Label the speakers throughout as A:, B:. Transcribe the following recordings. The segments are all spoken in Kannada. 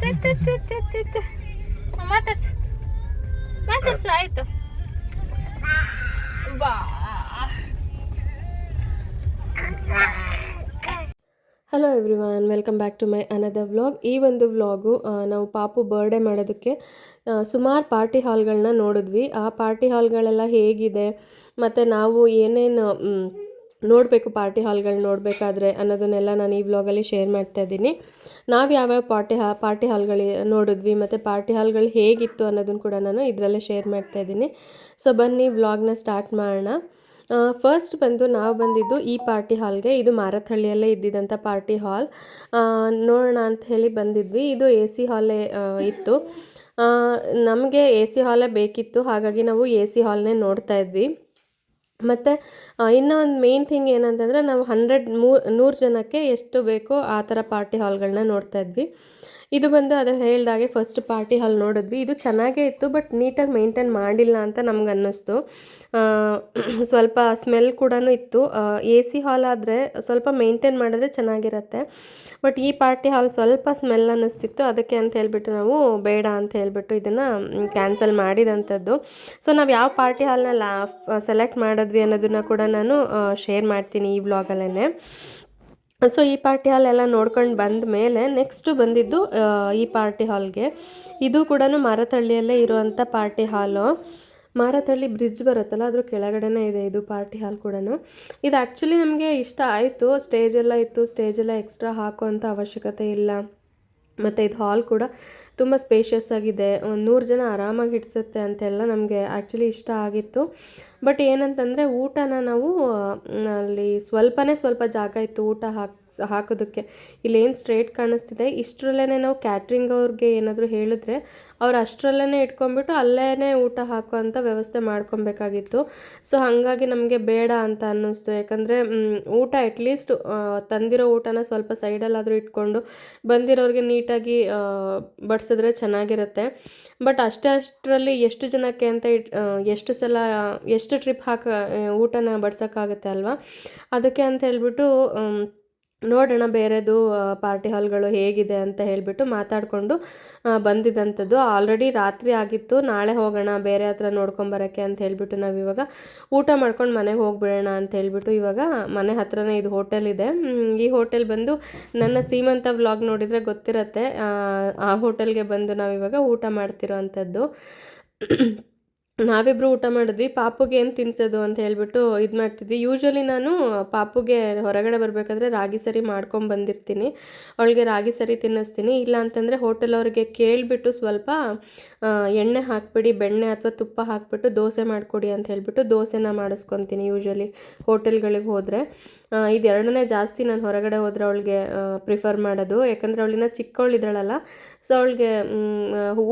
A: ಮಾತಾಡ್ಸು ಮಾತಾಡ್ಸು ಆಯ್ತು ಬಾ.
B: Hello everyone, welcome back to my another vlog. ಈ ಒಂದು ವ್ಲಾಗು ನಾವು ಪಾಪು ಬರ್ಡೇ ಮಾಡೋದಕ್ಕೆ ಸುಮಾರು ಪಾರ್ಟಿ ಹಾಲ್ಗಳನ್ನ ನೋಡಿದ್ವಿ. ಆ ಪಾರ್ಟಿ ಹಾಲ್ಗಳೆಲ್ಲ ಹೇಗಿದೆ ಮತ್ತು ನಾವು ಏನೇನು ನೋಡಬೇಕು ಪಾರ್ಟಿ ಹಾಲ್ಗಳು ನೋಡಬೇಕಾದ್ರೆ ಅನ್ನೋದನ್ನೆಲ್ಲ ನಾನು ಈ ವ್ಲಾಗಲ್ಲಿ ಶೇರ್ ಮಾಡ್ತಾ ಇದ್ದೀನಿ. ನಾವು ಯಾವ್ಯಾವ ಪಾರ್ಟಿ ಹಾಲ್ಗಳು ನೋಡಿದ್ವಿ ಮತ್ತು ಪಾರ್ಟಿ ಹಾಲ್ಗಳು ಹೇಗಿತ್ತು ಅನ್ನೋದನ್ನು ಕೂಡ ನಾನು ಇದರಲ್ಲೇ ಶೇರ್ ಮಾಡ್ತಾ ಇದ್ದೀನಿ. ಸೊ ಬನ್ನಿ ವ್ಲಾಗ್ನ ಸ್ಟಾರ್ಟ್ ಮಾಡೋಣ. ಫಸ್ಟ್ ನಾವು ಬಂದಿದ್ದು ಈ ಪಾರ್ಟಿ ಹಾಲ್ಗೆ. ಇದು ಮಾರತ್ಹಳ್ಳಿಯಲ್ಲೇ ಇದ್ದಿದ್ದಂಥ ಪಾರ್ಟಿ ಹಾಲ್. ನೋಡೋಣ ಅಂತ ಹೇಳಿ ಬಂದಿದ್ವಿ. ಇದು ಎ ಸಿ ಹಾಲೇ ಇತ್ತು. ನಮಗೆ ಎ ಸಿ ಹಾಲೇ ಬೇಕಿತ್ತು, ಹಾಗಾಗಿ ನಾವು ಎ ಸಿ ಹಾಲ್ನೇ ನೋಡ್ತಾ ಇದ್ವಿ. ಮತ್ತು ಇನ್ನೂ ಒಂದು ಮೇನ್ ಥಿಂಗ್ ಏನಂತಂದರೆ ನಾವು 100 ಜನಕ್ಕೆ ಎಷ್ಟು ಬೇಕೋ ಆ ಥರ ಪಾರ್ಟಿ ಹಾಲ್ಗಳನ್ನ ನೋಡ್ತಾ ಇದ್ವಿ. ಇದು ಬಂದು ಅದು ಹೇಳ್ದಾಗೆ ಫಸ್ಟ್ ಪಾರ್ಟಿ ಹಾಲ್ ನೋಡಿದ್ವಿ. ಇದು ಚೆನ್ನಾಗೇ ಇತ್ತು, ಬಟ್ ನೀಟಾಗಿ ಮೇಂಟೈನ್ ಮಾಡಿಲ್ಲ ಅಂತ ನಮ್ಗೆ ಅನ್ನಿಸ್ತು. ಸ್ವಲ್ಪ ಸ್ಮೆಲ್ ಕೂಡ ಇತ್ತು. ಎ ಸಿ ಹಾಲ್ ಆದರೆ ಸ್ವಲ್ಪ ಮೇಂಟೈನ್ ಮಾಡಿದ್ರೆ ಚೆನ್ನಾಗಿರುತ್ತೆ, ಬಟ್ ಈ ಪಾರ್ಟಿ ಹಾಲ್ ಸ್ವಲ್ಪ ಸ್ಮೆಲ್ ಅನ್ನಿಸ್ತಿತ್ತು. ಅದಕ್ಕೆ ಅಂತ ಹೇಳ್ಬಿಟ್ಟು ನಾವು ಬೇಡ ಅಂತ ಹೇಳ್ಬಿಟ್ಟು ಇದನ್ನು ಕ್ಯಾನ್ಸಲ್ ಮಾಡಿದಂಥದ್ದು. ಸೊ ನಾವು ಯಾವ ಪಾರ್ಟಿ ಹಾಲ್ನ ಸೆಲೆಕ್ಟ್ ಮಾಡಿದ್ವಿ ಅನ್ನೋದನ್ನು ಕೂಡ ನಾನು ಶೇರ್ ಮಾಡ್ತೀನಿ ಈ ವ್ಲಾಗಲ್ಲೇ. ಸೊ ಈ ಪಾರ್ಟಿ ಹಾಲ್ ಎಲ್ಲ ನೋಡ್ಕೊಂಡು ಬಂದ ಮೇಲೆ ನೆಕ್ಸ್ಟು ಬಂದಿದ್ದು ಈ ಪಾರ್ಟಿ ಹಾಲ್ಗೆ. ಇದು ಕೂಡ ಮಾರತಹಳ್ಳಿಯಲ್ಲೇ ಇರುವಂಥ ಪಾರ್ಟಿ ಹಾಲು. ಮಾರತಹಳ್ಳಿ ಬ್ರಿಡ್ಜ್ ಬರುತ್ತಲ್ಲ, ಅದ್ರ ಕೆಳಗಡೆನೇ ಇದೆ ಇದು ಪಾರ್ಟಿ ಹಾಲ್ ಕೂಡ. ಇದು ಆ್ಯಕ್ಚುಲಿ ನಮಗೆ ಇಷ್ಟ ಆಯಿತು. ಸ್ಟೇಜೆಲ್ಲ ಇತ್ತು, ಸ್ಟೇಜೆಲ್ಲ ಎಕ್ಸ್ಟ್ರಾ ಹಾಕುವಂಥ ಅವಶ್ಯಕತೆ ಇಲ್ಲ. ಮತ್ತು ಇದು ಹಾಲ್ ಕೂಡ ತುಂಬ ಸ್ಪೇಷಿಯಸ್ ಆಗಿದೆ. 100 ಜನ ಆರಾಮಾಗಿ ಹಿಡಿಸುತ್ತೆ ಅಂತೆಲ್ಲ ನಮಗೆ ಆ್ಯಕ್ಚುಲಿ ಇಷ್ಟ ಆಗಿತ್ತು. ಬಟ್ ಏನಂತಂದರೆ ಊಟನ ನಾವು ಅಲ್ಲಿ ಸ್ವಲ್ಪ ಜಾಗ ಇತ್ತು ಊಟ ಹಾಕೋದಕ್ಕೆ. ಇಲ್ಲೇನು ಸ್ಟ್ರೇಟ್ ಕಾಣಿಸ್ತಿದೆ ಇಷ್ಟರಲ್ಲೇ ನಾವು ಕ್ಯಾಟ್ರಿಂಗ್ ಅವ್ರಿಗೆ ಏನಾದರೂ ಹೇಳಿದ್ರೆ ಅವ್ರು ಅಷ್ಟರಲ್ಲೇ ಇಟ್ಕೊಂಡ್ಬಿಟ್ಟು ಅಲ್ಲೇ ಊಟ ಹಾಕುವಂಥ ವ್ಯವಸ್ಥೆ ಮಾಡ್ಕೊಬೇಕಾಗಿತ್ತು. ಸೊ ಹಾಗಾಗಿ ನಮಗೆ ಬೇಡ ಅಂತ ಅನ್ನಿಸ್ತು. ಯಾಕಂದರೆ ಊಟ ಅಟ್ಲೀಸ್ಟ್ ತಂದಿರೋ ಊಟನ ಸ್ವಲ್ಪ ಸೈಡಲ್ಲಾದರೂ ಇಟ್ಕೊಂಡು ಬಂದಿರೋರಿಗೆ ನೀಟಾಗಿ ಬಡಿಸಿದ್ರೆ ಚೆನ್ನಾಗಿರುತ್ತೆ. ಬಟ್ ಅಷ್ಟರಲ್ಲಿ ಎಷ್ಟು ಜನಕ್ಕೆ ಅಂತ ಎಷ್ಟು ಸಲ ಎಷ್ಟು ಟ್ರಿಪ್ ಊಟನ ಬಡ್ಸೋಕ್ಕಾಗುತ್ತೆ ಅಲ್ವಾ. ಅದಕ್ಕೆ ಅಂತ ಹೇಳ್ಬಿಟ್ಟು ನೋಡೋಣ ಬೇರೆದು ಪಾರ್ಟಿ ಹಾಲ್ಗಳು ಹೇಗಿದೆ ಅಂತ ಹೇಳಿಬಿಟ್ಟು ಮಾತಾಡಿಕೊಂಡು ಬಂದಿದ್ದಂಥದ್ದು. ಆಲ್ರೆಡಿ ರಾತ್ರಿ ಆಗಿತ್ತು. ನಾಳೆ ಹೋಗೋಣ ಬೇರೆ ಹತ್ರ ನೋಡ್ಕೊಂಬರೋಕ್ಕೆ ಅಂತ ಹೇಳಿಬಿಟ್ಟು ನಾವು ಇವಾಗ ಊಟ ಮಾಡ್ಕೊಂಡು ಮನೆಗೆ ಹೋಗ್ಬಿಡೋಣ ಅಂತ ಹೇಳಿಬಿಟ್ಟು ಇವಾಗ ಮನೆ ಹತ್ರನೇ ಇದು ಹೋಟೆಲ್ ಇದೆ. ಈ ಹೋಟೆಲ್ ಬಂದು ನನ್ನ ಸೀಮಂತ ವ್ಲಾಗ್ ನೋಡಿದರೆ ಗೊತ್ತಿರುತ್ತೆ. ಆ ಹೋಟೆಲ್ಗೆ ಬಂದು ನಾವಿವಾಗ ಊಟ ಮಾಡ್ತಿರೋ ಅಂಥದ್ದು. ನಾವಿಬ್ಬರು ಊಟ ಮಾಡಿದ್ವಿ. ಪಾಪುಗೆ ಏನು ತಿನ್ಸೋದು ಅಂತ ಹೇಳ್ಬಿಟ್ಟು ಇದು ಮಾಡ್ತಿದ್ವಿ. ಯೂಶ್ವಲಿ ನಾನು ಪಾಪುಗೆ ಹೊರಗಡೆ ಬರಬೇಕಾದ್ರೆ ರಾಗಿ ಸರಿ ಮಾಡ್ಕೊಂಡು ಬಂದಿರ್ತೀನಿ, ಅವಳಿಗೆ ರಾಗಿ ಸರಿ ತಿನ್ನಿಸ್ತೀನಿ. ಇಲ್ಲ ಅಂತಂದರೆ ಹೋಟೆಲ್ ಅವ್ರಿಗೆ ಕೇಳಿಬಿಟ್ಟು ಸ್ವಲ್ಪ ಎಣ್ಣೆ ಹಾಕಿಬಿಡಿ, ಬೆಣ್ಣೆ ಅಥವಾ ತುಪ್ಪ ಹಾಕಿಬಿಟ್ಟು ದೋಸೆ ಮಾಡಿಕೊಡಿ ಅಂತ ಹೇಳ್ಬಿಟ್ಟು ದೋಸೆನ ಮಾಡಿಸ್ಕೊತೀನಿ ಯೂಶ್ವಲಿ ಹೋಟೆಲ್ಗಳಿಗೆ ಹೋದರೆ. ಇದೆರಡನೇ ಜಾಸ್ತಿ ನಾನು ಹೊರಗಡೆ ಹೋದರೆ ಅವಳಿಗೆ ಪ್ರಿಫರ್ ಮಾಡೋದು. ಯಾಕಂದರೆ ಅವಳಿನ ಚಿಕ್ಕವಳಿದ್ದಾಳಲ್ಲ, ಸೊ ಅವಳಿಗೆ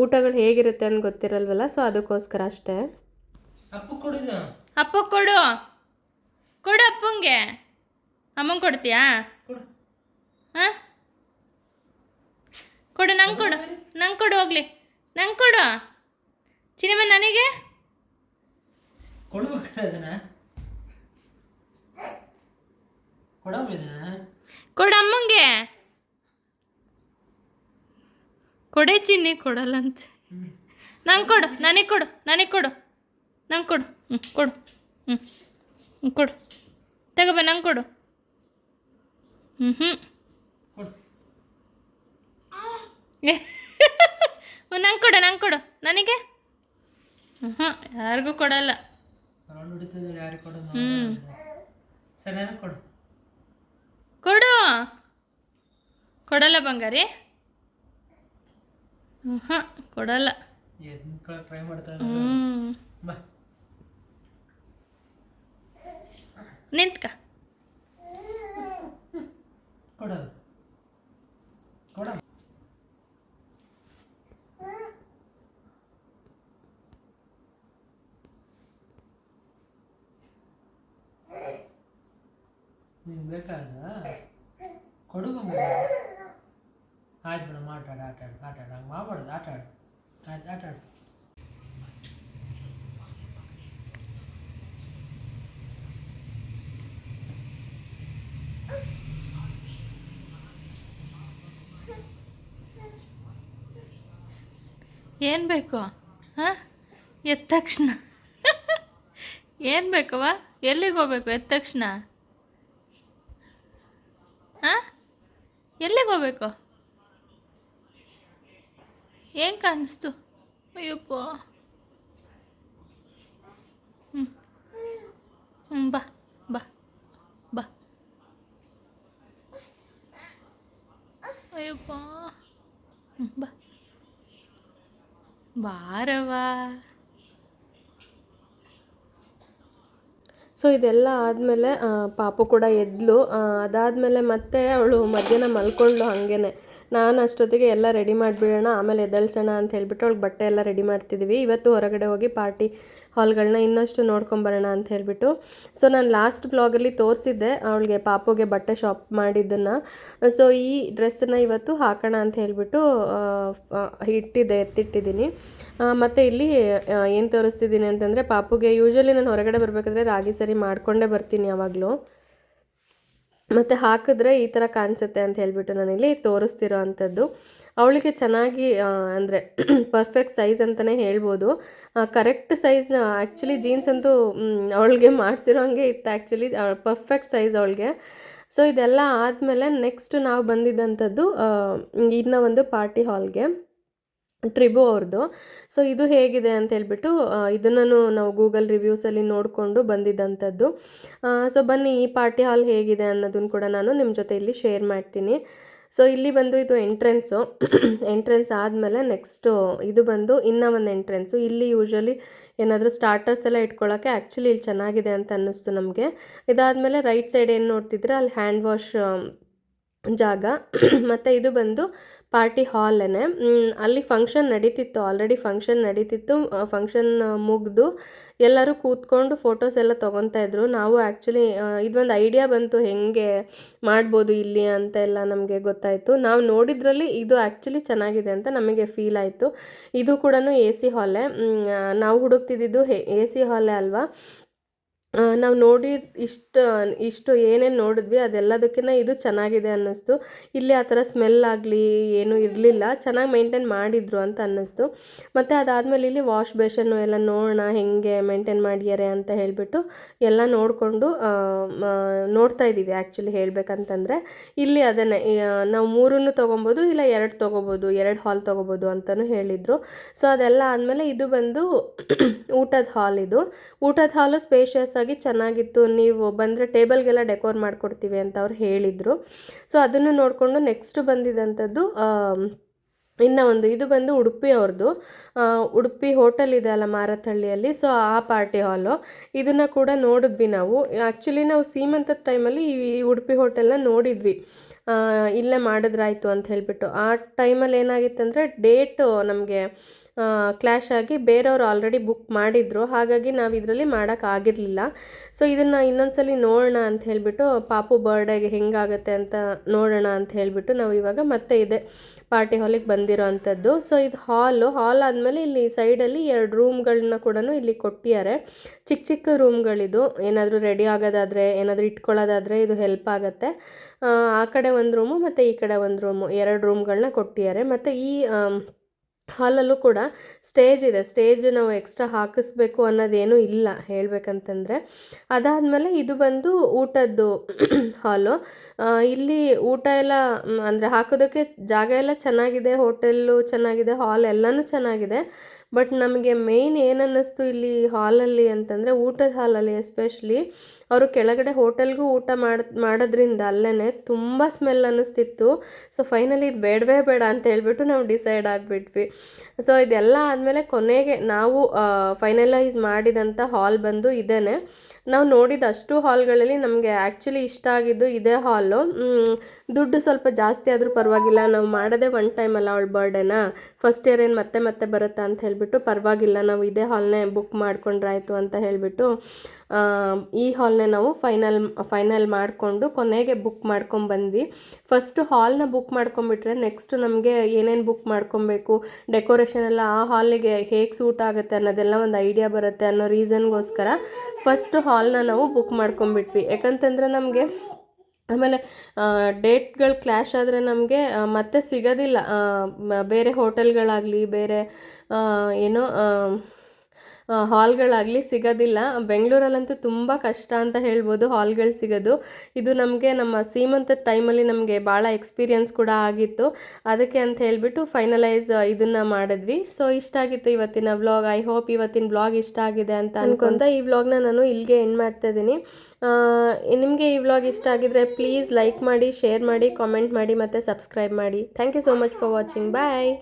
B: ಊಟಗಳು ಹೇಗಿರುತ್ತೆ ಅಂತ ಗೊತ್ತಿರಲ್ವಲ್ಲ. ಸೊ ಅದಕ್ಕೋಸ್ಕರ ಅಷ್ಟೇ.
A: ಅಪ್ಪ ಕೊಡು ಕೊಡು ಅಪ್ಪಂಗೆ. ಅಮ್ಮಂಗೆ ಕೊಡ್ತೀಯಾ? ಹಾಂ ಕೊಡು, ನಂಗೆ ಕೊಡು, ನಂಗೆ ಕೊಡು, ಹೋಗ್ಲಿ ನಂಗೆ ಕೊಡು. ಚಿನ್ನಮ್ಮ ನನಗೆ ಕೊಡು, ಅಮ್ಮಂಗೆ ಕೊಡೆ. ಚಿನ್ನಿ ಕೊಡಲ್ಲಂತ. ನಂಗೆ ಕೊಡು, ನನಗೆ ಕೊಡು, ನನಗೆ ಕೊಡು, ನಂಗೆ ಕೊಡು. ಕೊಡು, ಕೊಡು, ತಗೋಬ, ನಂಗೆ ಕೊಡು. ನಂಗೆ ಕೊಡು, ನಂಗೆ ಕೊಡು, ನನಗೆ ಯಾರಿಗೂ ಕೊಡಲ್ಲ. ಕೊಡು, ಕೊಡಲ್ಲ ಬಂಗಾರಿ. ಕೊಡಲ್ಲ. ನಿಂತ್ಕ.
C: ಕೊಡು ಆಯ್ತು ಮೇಡಮ್. ಆಟಾಡು ಹಂಗೆ ಮಾಡಬಾರ್ದು. ಆಟಾಡು ಆಯ್ತು, ಆಟಾಡು.
A: ಏನು ಬೇಕು ಹಾಂ ಎದ್ದ ತಕ್ಷಣ ಏನು ಬೇಕವ್ವ ಎಲ್ಲಿಗೆ ಹೋಗ್ಬೇಕು ಎದ್ದ ತಕ್ಷಣ ಹಾಂ ಎಲ್ಲಿಗೆ ಹೋಗ್ಬೇಕು ಏನು ಕಾಣಿಸ್ತು ಅಯ್ಯಪ್ಪ ಹ್ಞೂ ಹ್ಞೂ ಬಾ ಬಾ ಬಾ ಅಯ್ಯಪ್ಪ ಹ್ಞೂ ಬಾ ಬಾರವ್ವ
B: ಸೊ ಇದೆಲ್ಲ ಆದಮೇಲೆ ಪಾಪು ಕೂಡ ಎದ್ಲು. ಅದಾದಮೇಲೆ ಮತ್ತೆ ಅವಳು ಮಧ್ಯಾಹ್ನ ಮಲ್ಕೊಂಡ್ಳು ಹಾಗೇ. ನಾನು ಅಷ್ಟೊತ್ತಿಗೆ ಎಲ್ಲ ರೆಡಿ ಮಾಡಿಬಿಡೋಣ ಆಮೇಲೆ ಎದ್ದೇಳ್ಸೋಣ ಅಂತ ಹೇಳ್ಬಿಟ್ಟು ಅವಳಿಗೆ ಬಟ್ಟೆ ಎಲ್ಲ ರೆಡಿ ಮಾಡ್ತಿದ್ದೀವಿ. ಇವತ್ತು ಹೊರಗಡೆ ಹೋಗಿ ಪಾರ್ಟಿ ಹಾಲ್ಗಳನ್ನ ಇನ್ನಷ್ಟು ನೋಡ್ಕೊಂಬರೋಣ ಅಂತ ಹೇಳಿಬಿಟ್ಟು. ಸೊ ನಾನು ಲಾಸ್ಟ್ ಬ್ಲಾಗಲ್ಲಿ ತೋರಿಸಿದ್ದೆ ಅವಳಿಗೆ ಪಾಪುಗೆ ಬಟ್ಟೆ ಶಾಪ್ ಮಾಡಿದ್ದನ್ನು. ಸೊ ಈ ಡ್ರೆಸ್ಸನ್ನು ಇವತ್ತು ಹಾಕೋಣ ಅಂತ ಹೇಳಿಬಿಟ್ಟು ಎತ್ತಿಟ್ಟಿದ್ದೀನಿ. ಮತ್ತು ಇಲ್ಲಿ ಏನು ತೋರಿಸ್ತಿದ್ದೀನಿ ಅಂತಂದರೆ ಪಾಪುಗೆ ಯೂಶ್ವಲಿ ನಾನು ಹೊರಗಡೆ ಬರಬೇಕಾದ್ರೆ ರಾಗಿ ಸರಿ ಮಾಡಿಕೊಂಡೇ ಬರ್ತೀನಿ ಯಾವಾಗಲೂ. ಮತ್ತು ಹಾಕಿದ್ರೆ ಈ ಥರ ಕಾಣಿಸುತ್ತೆ ಅಂತ ಹೇಳಿಬಿಟ್ಟು ನಾನಿಲ್ಲಿ ತೋರಿಸ್ತಿರೋ ಅಂಥದ್ದು. ಅವಳಿಗೆ ಚೆನ್ನಾಗಿ ಅಂದರೆ ಪರ್ಫೆಕ್ಟ್ ಸೈಜ್ ಅಂತಲೇ ಹೇಳ್ಬೋದು. ಕರೆಕ್ಟ್ ಸೈಜ್ ಆ್ಯಕ್ಚುಲಿ ಜೀನ್ಸ್ ಅಂತೂ ಅವಳಿಗೆ ಮಾಡಿಸಿರೋ ಹಂಗೆ ಇತ್ತು ಆ್ಯಕ್ಚುಲಿ ಪರ್ಫೆಕ್ಟ್ ಸೈಜ್ ಅವಳಿಗೆ. ಸೊ ಇದೆಲ್ಲ ಆದಮೇಲೆ ನೆಕ್ಸ್ಟ್ ನಾವು ಬಂದಿದ್ದಂಥದ್ದು ಇನ್ನೂ ಒಂದು ಪಾರ್ಟಿ ಹಾಲ್ಗೆ, ಟ್ರಿಬು ಅವ್ರದ್ದು. ಸೊ ಇದು ಹೇಗಿದೆ ಅಂತ ಹೇಳ್ಬಿಟ್ಟು ಇದನ್ನು ನಾವು ಗೂಗಲ್ ರಿವ್ಯೂಸಲ್ಲಿ ನೋಡಿಕೊಂಡು ಬಂದಿದ್ದಂಥದ್ದು. ಸೊ ಬನ್ನಿ ಈ ಪಾರ್ಟಿ ಹಾಲ್ ಹೇಗಿದೆ ಅನ್ನೋದನ್ನು ಕೂಡ ನಾನು ನಿಮ್ಮ ಜೊತೆ ಇಲ್ಲಿ ಶೇರ್ ಮಾಡ್ತೀನಿ. ಸೊ ಇಲ್ಲಿ ಬಂದು ಇದು ಎಂಟ್ರೆನ್ಸು. ಎಂಟ್ರೆನ್ಸ್ ಆದಮೇಲೆ ನೆಕ್ಸ್ಟು ಇದು ಬಂದು ಇನ್ನೂ ಒಂದು ಎಂಟ್ರೆನ್ಸು. ಇಲ್ಲಿ ಯೂಶ್ವಲಿ ಏನಾದರೂ ಸ್ಟಾರ್ಟರ್ಸ್ ಎಲ್ಲ ಇಟ್ಕೊಳ್ಳೋಕ್ಕೆ ಆ್ಯಕ್ಚುಲಿ ಇಲ್ಲಿ ಚೆನ್ನಾಗಿದೆ ಅಂತ ಅನ್ನಿಸ್ತು ನಮಗೆ. ಇದಾದಮೇಲೆ ರೈಟ್ ಸೈಡ್ ಏನು ನೋಡ್ತಿದ್ರೆ ಅಲ್ಲಿ ಹ್ಯಾಂಡ್ ವಾಶ್ ಜಾಗ. ಮತ್ತು ಇದು ಬಂದು ಪಾರ್ಟಿ ಹಾಲೇ. ಅಲ್ಲಿ ಫಂಕ್ಷನ್ ನಡೀತಿತ್ತು, ಆಲ್ರೆಡಿ ಫಂಕ್ಷನ್ ನಡೀತಿತ್ತು. ಫಂಕ್ಷನ್ ಮುಗಿದು ಎಲ್ಲರೂ ಕೂತ್ಕೊಂಡು ಫೋಟೋಸ್ ಎಲ್ಲ ತೊಗೊತಾಯಿದ್ರು. ನಾವು ಆ್ಯಕ್ಚುಲಿ ಇದೊಂದು ಐಡಿಯಾ ಬಂತು ಹೇಗೆ ಮಾಡ್ಬೋದು ಇಲ್ಲಿ ಅಂತ ಎಲ್ಲ ನಮಗೆ ಗೊತ್ತಾಯಿತು. ನಾವು ನೋಡಿದ್ರಲ್ಲಿ ಇದು ಆ್ಯಕ್ಚುಲಿ ಚೆನ್ನಾಗಿದೆ ಅಂತ ನಮಗೆ ಫೀಲ್ ಆಯಿತು. ಇದು ಕೂಡ ಎ ಸಿ ಹಾಲೇ. ನಾವು ಹುಡುಕ್ತಿದ್ದು ಎ ಸಿ ಹಾಲೇ ಅಲ್ವಾ. ನಾವು ನೋಡಿ ಇಷ್ಟು ಏನೇನು ನೋಡಿದ್ವಿ ಅದೆಲ್ಲದಕ್ಕಿಂತ ಇದು ಚೆನ್ನಾಗಿದೆ ಅನ್ನಿಸ್ತು. ಇಲ್ಲಿ ಆ ಥರ ಸ್ಮೆಲ್ ಆಗಲಿ ಏನೂ ಇರಲಿಲ್ಲ, ಚೆನ್ನಾಗಿ ಮೇಂಟೈನ್ ಮಾಡಿದರು ಅಂತ ಅನ್ನಿಸ್ತು. ಮತ್ತು ಅದಾದಮೇಲೆ ಇಲ್ಲಿ ವಾಶ್ ಬೇಷನ್ನು ಎಲ್ಲ ನೋಡೋಣ ಹೆಂಗೆ ಮೇಂಟೈನ್ ಮಾಡ್ಯಾರೆ ಅಂತ ಹೇಳಿಬಿಟ್ಟು ಎಲ್ಲ ನೋಡಿಕೊಂಡು ನೋಡ್ತಾ ಇದ್ದೀವಿ. ಆ್ಯಕ್ಚುಲಿ ಹೇಳಬೇಕಂತಂದರೆ ಇಲ್ಲಿ ಅದನ್ನೇ ನಾವು 3 ತೊಗೊಬೋದು, ಇಲ್ಲ 2 ತೊಗೋಬೋದು, 2 ಹಾಲ್ ತೊಗೋಬೋದು ಅಂತಲೂ ಹೇಳಿದರು. ಸೊ ಅದೆಲ್ಲ ಆದಮೇಲೆ ಇದು ಬಂದು ಊಟದ ಹಾಲ್. ಇದು ಊಟದ ಹಾಲು ಸ್ಪೇಷಿಯಸ್ ಆಗಿ ಚೆನ್ನಾಗಿತ್ತು. ನೀವು ಬಂದರೆ ಟೇಬಲ್ಗೆಲ್ಲ ಡೆಕೋರ್ ಮಾಡಿಕೊಡ್ತೀವಿ ಅಂತ ಅವ್ರು ಹೇಳಿದರು. ಸೊ ಅದನ್ನು ನೋಡಿಕೊಂಡು ನೆಕ್ಸ್ಟ್ ಬಂದಿದ್ದಂಥದ್ದು ಇನ್ನು ಒಂದು ಇದು ಬಂದು ಉಡುಪಿ ಅವ್ರದ್ದು. ಉಡುಪಿ ಹೋಟೆಲ್ ಇದೆ ಅಲ್ಲ ಮಾರತ್ತಹಳ್ಳಿಯಲ್ಲಿ. ಸೊ ಆ ಪಾರ್ಟಿ ಹಾಲು ಇದನ್ನು ಕೂಡ ನೋಡಿದ್ವಿ ನಾವು. ಆ್ಯಕ್ಚುಲಿ ನಾವು ಸೀಮಂತದ ಟೈಮಲ್ಲಿ ಈ ಉಡುಪಿ ಹೋಟೆಲ್ನ ನೋಡಿದ್ವಿ, ಇಲ್ಲೇ ಮಾಡಿದ್ರಾಯ್ತು ಅಂತ ಹೇಳಿಬಿಟ್ಟು. ಆ ಟೈಮಲ್ಲಿ ಏನಾಗಿತ್ತಂದರೆ ಡೇಟು ನಮಗೆ ಕ್ಲ್ಯಾಶ್ ಆಗಿ ಬೇರೆಯವರು ಆಲ್ರೆಡಿ ಬುಕ್ ಮಾಡಿದ್ರು, ಹಾಗಾಗಿ ನಾವು ಇದರಲ್ಲಿ ಮಾಡೋಕ್ಕಾಗಿರಲಿಲ್ಲ. ಸೊ ಇದನ್ನು ಇನ್ನೊಂದ್ಸಲಿ ನೋಡೋಣ ಅಂತ ಹೇಳಿಬಿಟ್ಟು ಪಾಪು ಬರ್ಡೇಗೆ ಹೆಂಗಾಗುತ್ತೆ ಅಂತ ನೋಡೋಣ ಅಂತ ಹೇಳಿಬಿಟ್ಟು ನಾವು ಇವಾಗ ಮತ್ತೆ ಇದೆ ಪಾರ್ಟಿ ಹಾಲಿಗೆ ಬಂದಿರೋ ಅಂಥದ್ದು. ಸೊ ಇದು ಹಾಲ್ ಆದಮೇಲೆ ಇಲ್ಲಿ ಸೈಡಲ್ಲಿ 2 ರೂಮ್ಗಳನ್ನ ಕೂಡ ಇಲ್ಲಿ ಕೊಟ್ಟಿದ್ದಾರೆ. ಚಿಕ್ಕ ಚಿಕ್ಕ ರೂಮ್ಗಳಿದು. ಏನಾದರೂ ರೆಡಿ ಆಗೋದಾದರೆ, ಏನಾದರೂ ಇಟ್ಕೊಳ್ಳೋದಾದರೆ ಇದು ಹೆಲ್ಪ್ ಆಗುತ್ತೆ. ಆ ಕಡೆ ಒಂದು ರೂಮು ಮತ್ತು ಈ ಕಡೆ ಒಂದು ರೂಮು, 2 ರೂಮ್ಗಳನ್ನ ಕೊಟ್ಟಿದ್ದಾರೆ. ಮತ್ತು ಈ ಹಾಲಲ್ಲೂ ಕೂಡ ಸ್ಟೇಜ್ ಇದೆ. ಸ್ಟೇಜ್ ನಾವು ಎಕ್ಸ್ಟ್ರಾ ಹಾಕಿಸ್ಬೇಕು ಅನ್ನೋದೇನೂ ಇಲ್ಲ ಹೇಳಬೇಕಂತಂದರೆ. ಅದಾದಮೇಲೆ ಇದು ಬಂದು ಊಟದ್ದು ಹಾಲು. ಇಲ್ಲಿ ಊಟ ಎಲ್ಲ ಅಂದರೆ ಹಾಕೋದಕ್ಕೆ ಜಾಗ ಎಲ್ಲ ಚೆನ್ನಾಗಿದೆ, ಹೋಟೆಲ್ಲು ಚೆನ್ನಾಗಿದೆ, ಹಾಲ್ ಎಲ್ಲನೂ ಚೆನ್ನಾಗಿದೆ. ಬಟ್ ನಮಗೆ ಮೇಯ್ನ್ ಏನನ್ನಿಸ್ತು ಇಲ್ಲಿ ಹಾಲಲ್ಲಿ ಅಂತಂದರೆ, ಊಟದ ಹಾಲಲ್ಲಿ ಎಸ್ಪೆಷಲಿ ಅವರು ಕೆಳಗಡೆ ಹೋಟೆಲ್ಗೂ ಊಟ ಮಾಡೋದ್ರಿಂದ ಅಲ್ಲೇ ತುಂಬ ಸ್ಮೆಲ್ ಅನ್ನಿಸ್ತಿತ್ತು. ಸೊ ಫೈನಲಿ ಇದು ಬೇಡವೇ ಬೇಡ ಅಂತ ಹೇಳ್ಬಿಟ್ಟು ನಾವು ಡಿಸೈಡ್ ಆಗಿಬಿಟ್ವಿ. ಸೊ ಇದೆಲ್ಲ ಆದಮೇಲೆ ಕೊನೆಗೆ ನಾವು ಫೈನಲೈಸ್ ಮಾಡಿದಂಥ ಹಾಲ್ ಬಂದು ಇದೇನೆ. ನಾವು ನೋಡಿದ ಅಷ್ಟು ಹಾಲ್ಗಳಲ್ಲಿ ನಮಗೆ ಆ್ಯಕ್ಚುಲಿ ಇಷ್ಟ ಆಗಿದ್ದು ಇದೇ ಹಾಲು. ದುಡ್ಡು ಸ್ವಲ್ಪ ಜಾಸ್ತಿ ಆದರೂ ಪರವಾಗಿಲ್ಲ, ನಾವು ಮಾಡೋದೇ 1 ಟೈಮ್ ಅಲ್ಲ ಅವಳ ಬರ್ಡೇನ, ಫಸ್ಟ್ ಇಯರ್ ಏನು ಮತ್ತೆ ಮತ್ತೆ ಬರುತ್ತಾ ಅಂತ ಹೇಳಿಬಿಟ್ಟು ಪರವಾಗಿಲ್ಲ ನಾವು ಇದೇ ಹಾಲ್ನೇ ಬುಕ್ ಮಾಡ್ಕೊಂಡ್ರಾಯ್ತು ಅಂತ ಹೇಳಿಬಿಟ್ಟು ಈ ಹಾಲ್ನೇ ನಾವು ಫೈನಲ್ ಮಾಡಿಕೊಂಡು ಕೊನೆಗೆ ಬುಕ್ ಮಾಡ್ಕೊಂಡ್ಬಂದ್ವಿ. ಫಸ್ಟು ಹಾಲ್ನ ಬುಕ್ ಮಾಡ್ಕೊಂಬಿಟ್ರೆ ನೆಕ್ಸ್ಟ್ ನಮಗೆ ಏನೇನು ಬುಕ್ ಮಾಡ್ಕೊಬೇಕು, ಡೆಕೋರೇಷನ್ ಎಲ್ಲ ಆ ಹಾಲಿಗೆ ಹೇಗೆ ಸೂಟ್ ಆಗುತ್ತೆ ಅನ್ನೋದೆಲ್ಲ ಒಂದು ಐಡಿಯಾ ಬರುತ್ತೆ ಅನ್ನೋ ರೀಸನ್ಗೋಸ್ಕರ ಫಸ್ಟು ಹಾಲ್ನ ನಾವು ಬುಕ್ ಮಾಡ್ಕೊಂಬಿಟ್ವಿ. ಯಾಕಂತಂದರೆ ನಮಗೆ ಆಮೇಲೆ ಡೇಟ್ಗಳು ಕ್ಲ್ಯಾಶ್ ಆದರೆ ನಮಗೆ ಮತ್ತೆ ಸಿಗೋದಿಲ್ಲ. ಬೇರೆ ಹೋಟೆಲ್ಗಳಾಗಲಿ ಬೇರೆ ಏನೋ ಹಾಲ್ಗಳಾಗಲಿ ಸಿಗೋದಿಲ್ಲ. ಬೆಂಗಳೂರಲ್ಲಂತೂ ತುಂಬ ಕಷ್ಟ ಅಂತ ಹೇಳ್ಬೋದು ಹಾಲ್ಗಳು ಸಿಗೋದು. ಇದು ನಮಗೆ ನಮ್ಮ ಸೀಮಂತದ ಟೈಮಲ್ಲಿ ನಮಗೆ ಭಾಳ ಎಕ್ಸ್ಪೀರಿಯನ್ಸ್ ಕೂಡ ಆಗಿತ್ತು. ಅದಕ್ಕೆ ಅಂತ ಹೇಳಿಬಿಟ್ಟು ಫೈನಲೈಸ್ ಇದನ್ನು ಮಾಡಿದ್ವಿ. ಸೊ ಇಷ್ಟ ಆಗಿತ್ತು ಇವತ್ತಿನ ವ್ಲಾಗ್. ಐ ಹೋಪ್ ಇವತ್ತಿನ ವ್ಲಾಗ್ ಇಷ್ಟ ಆಗಿದೆ ಅಂತ ಅನ್ಕೊಂತ ಈ ವ್ಲಾಗ್ನ ನಾನು ಇಲ್ಲಿಗೆ ಎಂಡ್ ಮಾಡ್ತಾ ಇದ್ದೀನಿ. ನಿಮಗೆ ಈ ವ್ಲಾಗ್ ಇಷ್ಟ ಆಗಿದ್ರೆ ಪ್ಲೀಸ್ ಲೈಕ್ ಮಾಡಿ, ಶೇರ್ ಮಾಡಿ, ಕಾಮೆಂಟ್ ಮಾಡಿ ಮತ್ತು ಸಬ್ಸ್ಕ್ರೈಬ್ ಮಾಡಿ. Thank you so much for watching. Bye.